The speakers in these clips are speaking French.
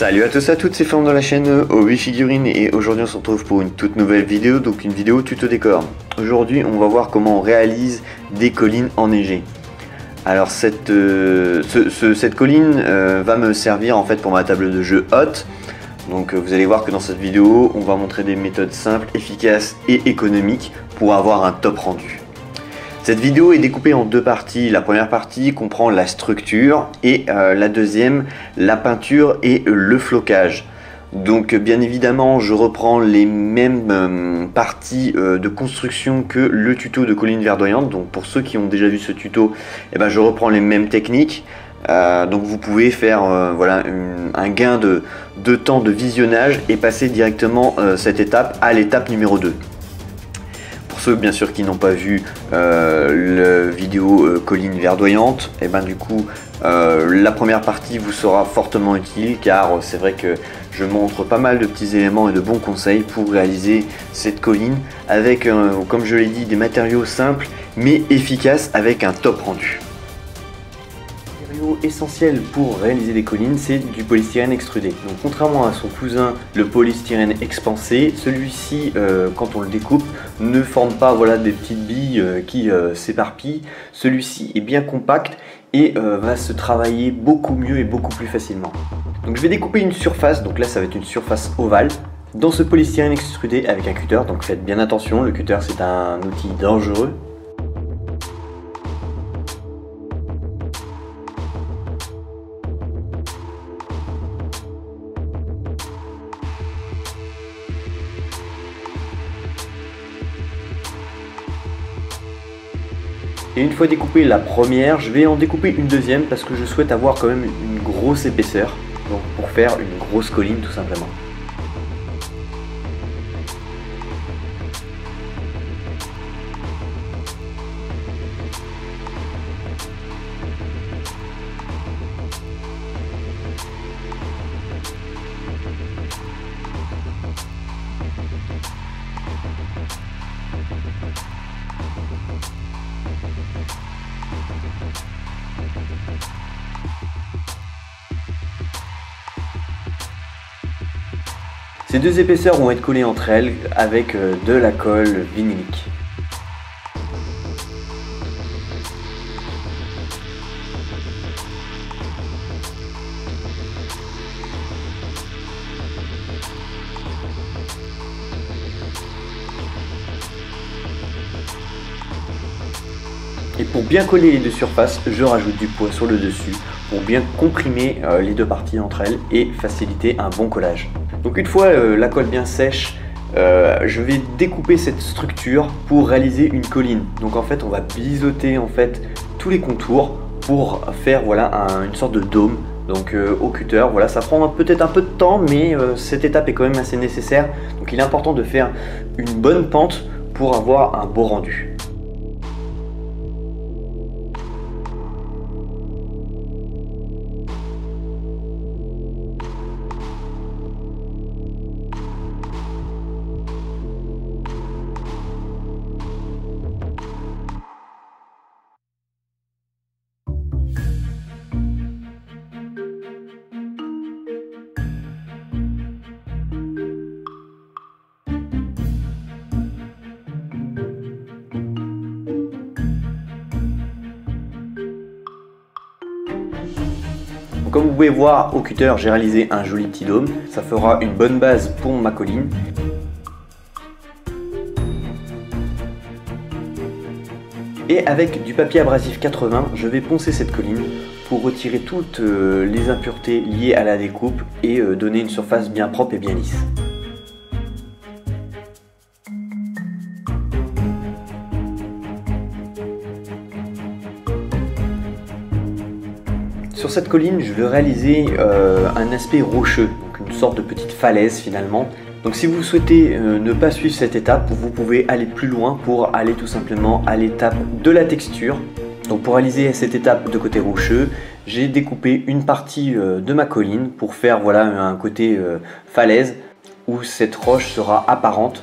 Salut à tous et à toutes, c'est Florent de la chaîne Hobby Figurines et aujourd'hui on se retrouve pour une toute nouvelle vidéo, donc une vidéo tuto décor. Aujourd'hui on va voir comment on réalise des collines enneigées. Alors cette colline va me servir en fait pour ma table de jeu haute. Donc vous allez voir que dans cette vidéo on va montrer des méthodes simples, efficaces et économiques pour avoir un top rendu. Cette vidéo est découpée en deux parties. La première partie comprend la structure et la deuxième, la peinture et le flocage. Donc bien évidemment, je reprends les mêmes parties de construction que le tuto de colline verdoyante. Donc pour ceux qui ont déjà vu ce tuto, je reprends les mêmes techniques. Donc vous pouvez faire un gain de temps de visionnage et passer directement cette étape à l'étape numéro 2. Pour ceux bien sûr qui n'ont pas vu la vidéo colline verdoyante, la première partie vous sera fortement utile car c'est vrai que je montre pas mal de petits éléments et de bons conseils pour réaliser cette colline avec, comme je l'ai dit, des matériaux simples mais efficaces avec un top rendu. Le matériau essentiel pour réaliser des collines, c'est du polystyrène extrudé. Donc contrairement à son cousin le polystyrène expansé, celui-ci quand on le découpe ne forme pas des petites billes qui s'éparpillent. Celui-ci est bien compact et va se travailler beaucoup mieux et beaucoup plus facilement. Donc je vais découper une surface, donc là ça va être une surface ovale dans ce polystyrène extrudé avec un cutter, donc faites bien attention, le cutter c'est un outil dangereux. Et une fois découpé la première, je vais en découper une deuxième parce que je souhaite avoir quand même une grosse épaisseur, donc pour faire une grosse colline tout simplement. Ces deux épaisseurs vont être collées entre elles avec de la colle vinylique. Et pour bien coller les deux surfaces, je rajoute du poids sur le dessus pour bien comprimer les deux parties entre elles et faciliter un bon collage. Donc une fois la colle bien sèche, je vais découper cette structure pour réaliser une colline. Donc en fait on va biseauter tous les contours pour faire une sorte de dôme. Donc au cutter, ça prend peut-être un peu de temps, mais cette étape est quand même assez nécessaire. Donc il est important de faire une bonne pente pour avoir un beau rendu. Comme vous pouvez voir au cutter, j'ai réalisé un joli petit dôme. Ça fera une bonne base pour ma colline. Et avec du papier abrasif 80, je vais poncer cette colline pour retirer toutes les impuretés liées à la découpe et donner une surface bien propre et bien lisse. Sur cette colline, je vais réaliser un aspect rocheux, donc une sorte de petite falaise finalement. Donc si vous souhaitez ne pas suivre cette étape, vous pouvez aller plus loin pour aller tout simplement à l'étape de la texture. Donc pour réaliser cette étape de côté rocheux, j'ai découpé une partie de ma colline pour faire un côté falaise où cette roche sera apparente.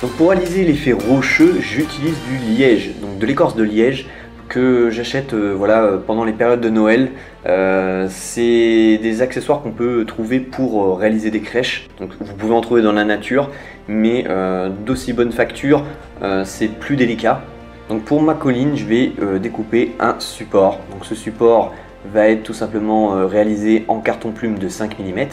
Donc pour réaliser l'effet rocheux, j'utilise du liège, donc de l'écorce de liège que j'achète voilà, pendant les périodes de Noël. C'est des accessoires qu'on peut trouver pour réaliser des crèches. Donc vous pouvez en trouver dans la nature, mais d'aussi bonne facture, c'est plus délicat. Donc pour ma colline, je vais découper un support. Donc ce support va être tout simplement réalisé en carton plume de 5 mm.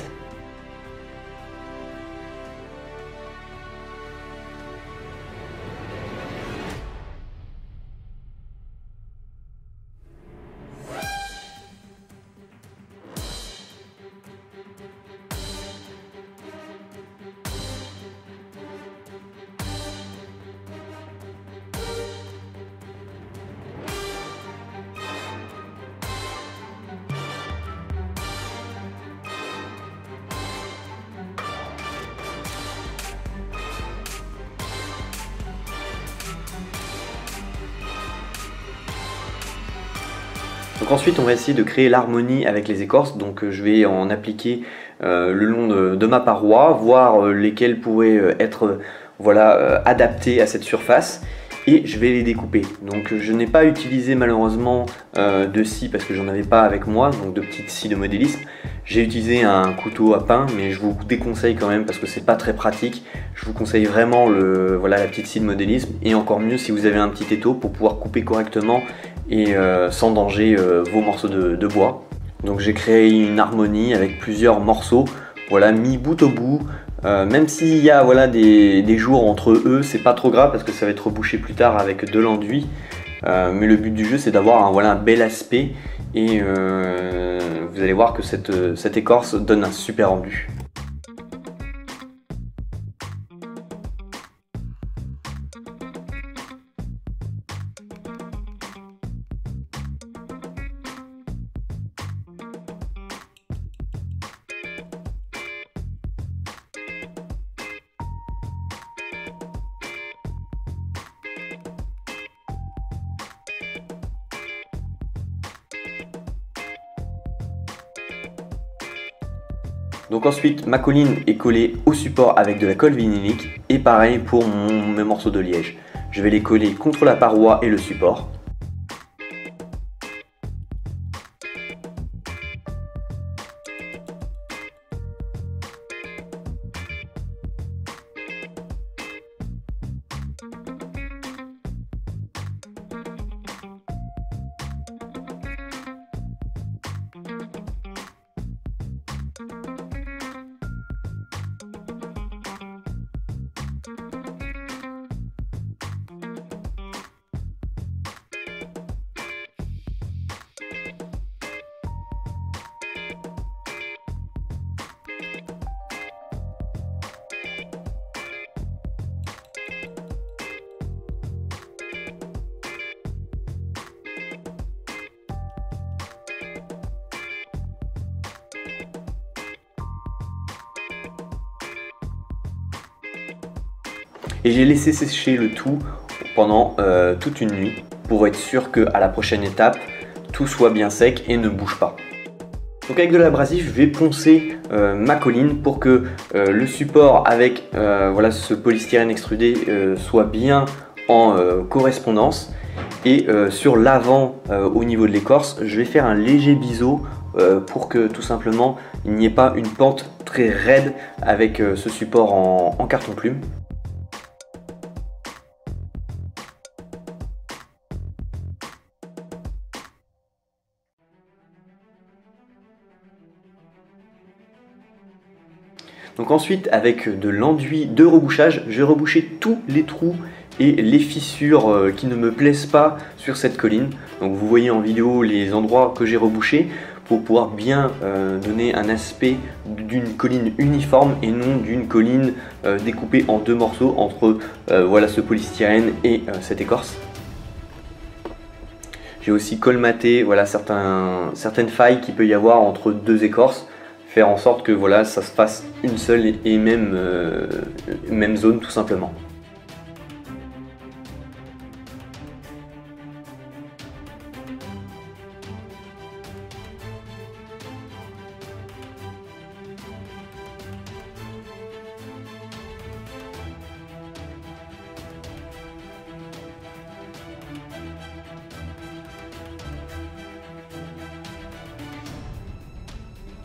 Donc ensuite on va essayer de créer l'harmonie avec les écorces, donc je vais en appliquer le long de ma paroi, voir lesquelles pourraient être voilà, adaptées à cette surface, et je vais les découper. Donc je n'ai pas utilisé malheureusement de scie parce que j'en avais pas avec moi, donc de petites scies de modélisme. J'ai utilisé un couteau à pain, mais je vous déconseille quand même parce que c'est pas très pratique. Je vous conseille vraiment voilà, la petite scie de modélisme, et encore mieux si vous avez un petit étau pour pouvoir couper correctement et sans danger vos morceaux de bois. Donc j'ai créé une harmonie avec plusieurs morceaux, voilà, mis bout au bout. Même s'il y a voilà, des jours entre eux, c'est pas trop grave parce que ça va être rebouché plus tard avec de l'enduit. Mais le but du jeu, c'est d'avoir voilà, un bel aspect, et vous allez voir que cette écorce donne un super rendu. Donc ensuite, ma colline est collée au support avec de la colle vinylique, et pareil pour mes morceaux de liège. Je vais les coller contre la paroi et le support. Et j'ai laissé sécher le tout pendant toute une nuit pour être sûr qu'à la prochaine étape, tout soit bien sec et ne bouge pas. Donc avec de l'abrasif, je vais poncer ma colline pour que le support avec voilà, ce polystyrène extrudé soit bien en correspondance. Et sur l'avant, au niveau de l'écorce, je vais faire un léger biseau pour que tout simplement il n'y ait pas une pente très raide avec ce support en carton plume. Donc ensuite, avec de l'enduit de rebouchage, je vais reboucher tous les trous et les fissures qui ne me plaisent pas sur cette colline. Donc vous voyez en vidéo les endroits que j'ai rebouchés pour pouvoir bien donner un aspect d'une colline uniforme et non d'une colline découpée en deux morceaux entre voilà, ce polystyrène et cette écorce. J'ai aussi colmaté voilà, certaines failles qu'il peut y avoir entre deux écorces, faire en sorte que voilà, ça se fasse une seule et même zone tout simplement.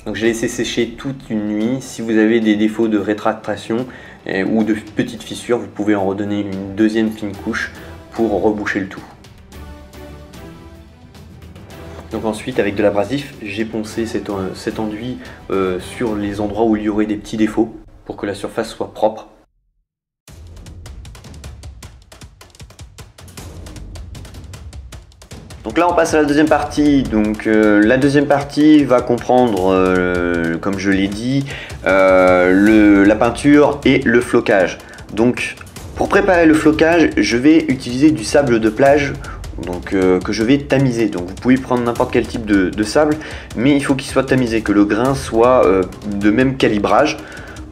Donc j'ai laissé sécher toute une nuit. Si vous avez des défauts de rétractation ou de petites fissures, vous pouvez en redonner une deuxième fine couche pour reboucher le tout. Donc ensuite, avec de l'abrasif, j'ai poncé cet enduit sur les endroits où il y aurait des petits défauts pour que la surface soit propre. Donc là on passe à la deuxième partie. Donc la deuxième partie va comprendre, comme je l'ai dit, la peinture et le flocage. Donc pour préparer le flocage, je vais utiliser du sable de plage, donc, que je vais tamiser. Donc vous pouvez prendre n'importe quel type de sable, mais il faut qu'il soit tamisé, que le grain soit de même calibrage,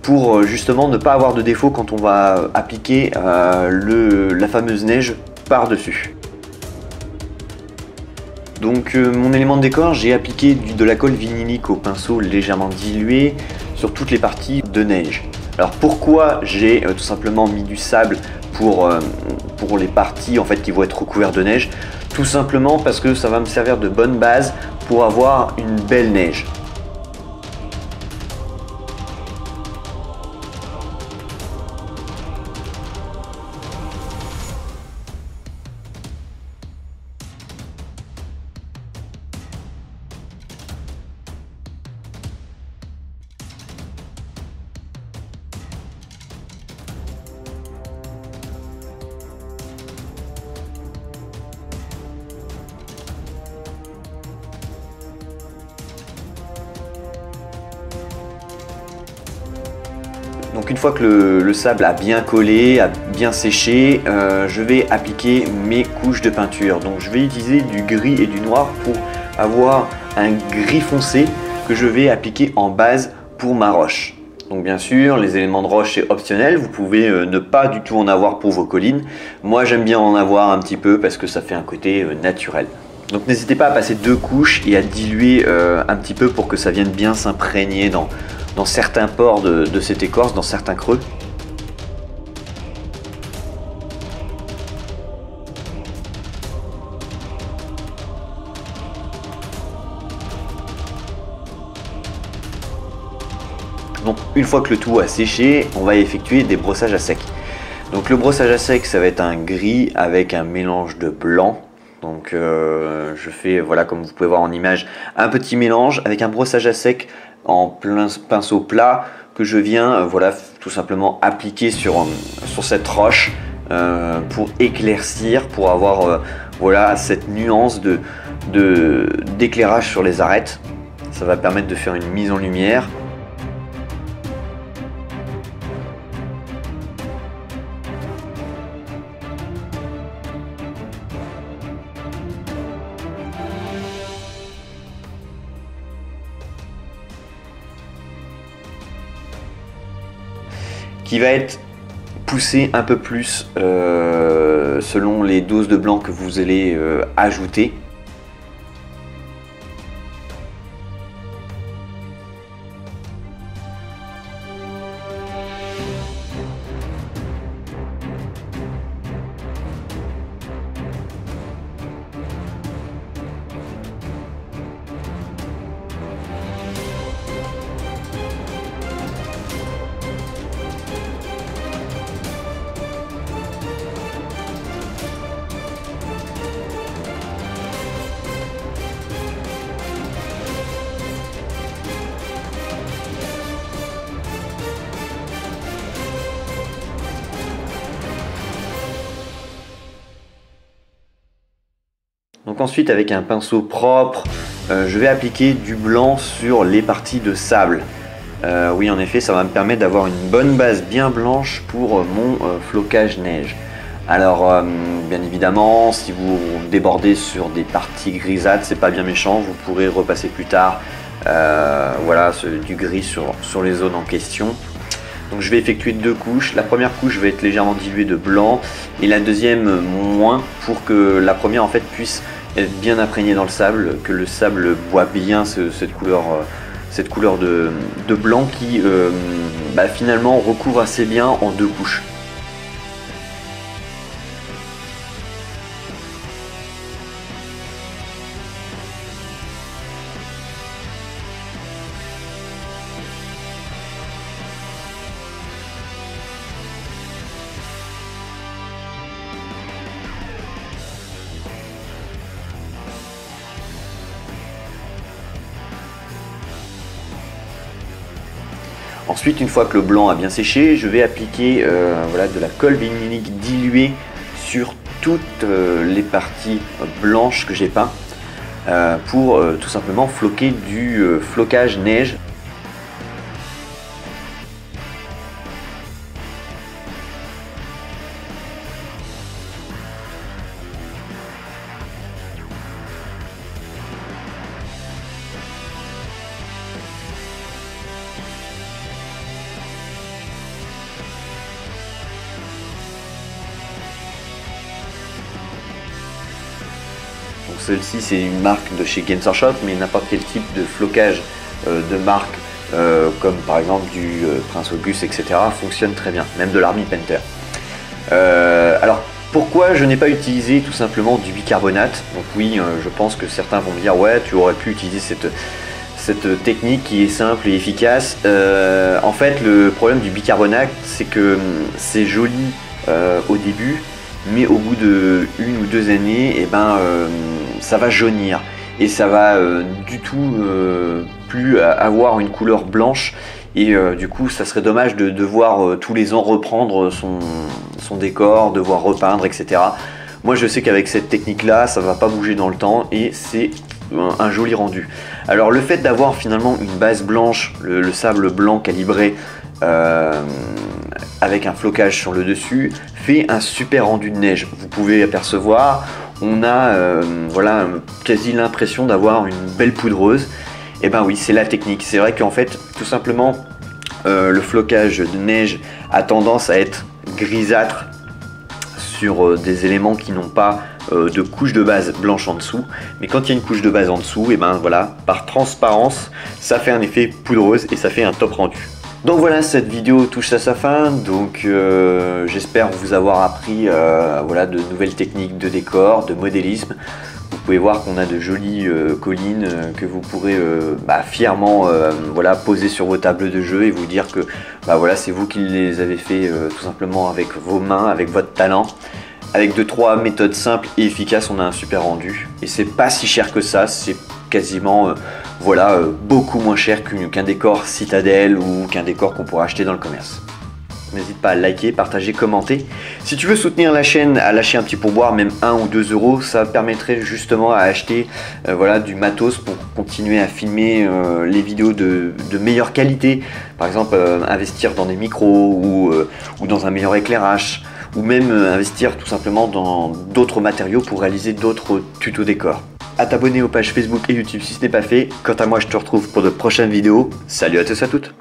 pour justement ne pas avoir de défaut quand on va appliquer la fameuse neige par-dessus. Donc mon élément de décor, j'ai appliqué de la colle vinylique au pinceau légèrement dilué sur toutes les parties de neige. Alors pourquoi j'ai tout simplement mis du sable pour les parties en fait qui vont être recouvertes de neige? Tout simplement parce que ça va me servir de bonne base pour avoir une belle neige. Donc une fois que le sable a bien collé, a bien séché, je vais appliquer mes couches de peinture. Donc je vais utiliser du gris et du noir pour avoir un gris foncé que je vais appliquer en base pour ma roche. Donc bien sûr, les éléments de roche c'est optionnel, vous pouvez ne pas du tout en avoir pour vos collines. Moi j'aime bien en avoir un petit peu parce que ça fait un côté naturel. Donc n'hésitez pas à passer 2 couches et à diluer un petit peu pour que ça vienne bien s'imprégner dans certains pores de cette écorce, dans certains creux. Donc une fois que le tout a séché, on va effectuer des brossages à sec. Donc le brossage à sec, ça va être un gris avec un mélange de blanc. Donc je fais, voilà, comme vous pouvez voir en image, un petit mélange avec un brossage à sec en plein pinceau plat que je viens voilà, tout simplement appliquer sur cette roche pour éclaircir, pour avoir voilà, cette nuance d'éclairage sur les arêtes. Ça va permettre de faire une mise en lumière. Qui va être poussé un peu plus selon les doses de blanc que vous allez ajouter. Donc ensuite, avec un pinceau propre, je vais appliquer du blanc sur les parties de sable. Oui, en effet, ça va me permettre d'avoir une bonne base bien blanche pour mon flocage neige. Alors, bien évidemment, si vous débordez sur des parties grisâtres, c'est pas bien méchant, vous pourrez repasser plus tard voilà, du gris sur les zones en question. Donc je vais effectuer 2 couches. La première couche va être légèrement diluée de blanc et la deuxième moins, pour que la première en fait puisse être bien imprégnée dans le sable, que le sable boit bien cette couleur de blanc qui finalement recouvre assez bien en 2 couches. Ensuite, une fois que le blanc a bien séché, je vais appliquer voilà, de la colle vinylique diluée sur toutes les parties blanches que j'ai peint pour tout simplement floquer du flocage neige. Donc celle-ci c'est une marque de chez Games Workshop, mais n'importe quel type de flocage de marque comme par exemple du Prince Auguste, etc. fonctionne très bien, même de l'Army Painter. Alors pourquoi je n'ai pas utilisé tout simplement du bicarbonate? Donc oui, je pense que certains vont me dire ouais, tu aurais pu utiliser cette technique qui est simple et efficace. En fait, le problème du bicarbonate, c'est que c'est joli au début, mais au bout de 1 ou 2 années, et ça va jaunir et ça va du tout plus avoir une couleur blanche. Et du coup, ça serait dommage de devoir tous les ans reprendre son décor, devoir repeindre, etc. Moi, je sais qu'avec cette technique-là, ça ne va pas bouger dans le temps et c'est un joli rendu. Alors, le fait d'avoir finalement une base blanche, le sable blanc calibré avec un flocage sur le dessus, fait un super rendu de neige. Vous pouvez apercevoir, on a voilà, quasi l'impression d'avoir une belle poudreuse. Et ben oui, c'est la technique. C'est vrai qu'en fait, tout simplement, le flocage de neige a tendance à être grisâtre sur des éléments qui n'ont pas de couche de base blanche en dessous. Mais quand il y a une couche de base en dessous, et ben voilà, par transparence, ça fait un effet poudreuse et ça fait un top rendu. Donc voilà, cette vidéo touche à sa fin, donc j'espère vous avoir appris voilà, de nouvelles techniques de décor, de modélisme. Vous pouvez voir qu'on a de jolies collines que vous pourrez fièrement voilà, poser sur vos tables de jeu et vous dire que voilà, c'est vous qui les avez fait tout simplement avec vos mains, avec votre talent. Avec 2-3 méthodes simples et efficaces, on a un super rendu. Et c'est pas si cher que ça, c'est quasiment voilà, beaucoup moins cher qu'un décor citadelle ou qu'un décor qu'on pourra acheter dans le commerce. N'hésite pas à liker, partager, commenter. Si tu veux soutenir la chaîne, à lâcher un petit pourboire, même 1 ou 2 euros, ça permettrait justement à acheter voilà, du matos pour continuer à filmer les vidéos de meilleure qualité. Par exemple, investir dans des micros ou dans un meilleur éclairage, ou même investir tout simplement dans d'autres matériaux pour réaliser d'autres tutos décors. À t'abonner aux pages Facebook et YouTube si ce n'est pas fait. Quant à moi, je te retrouve pour de prochaines vidéos. Salut à tous et à toutes.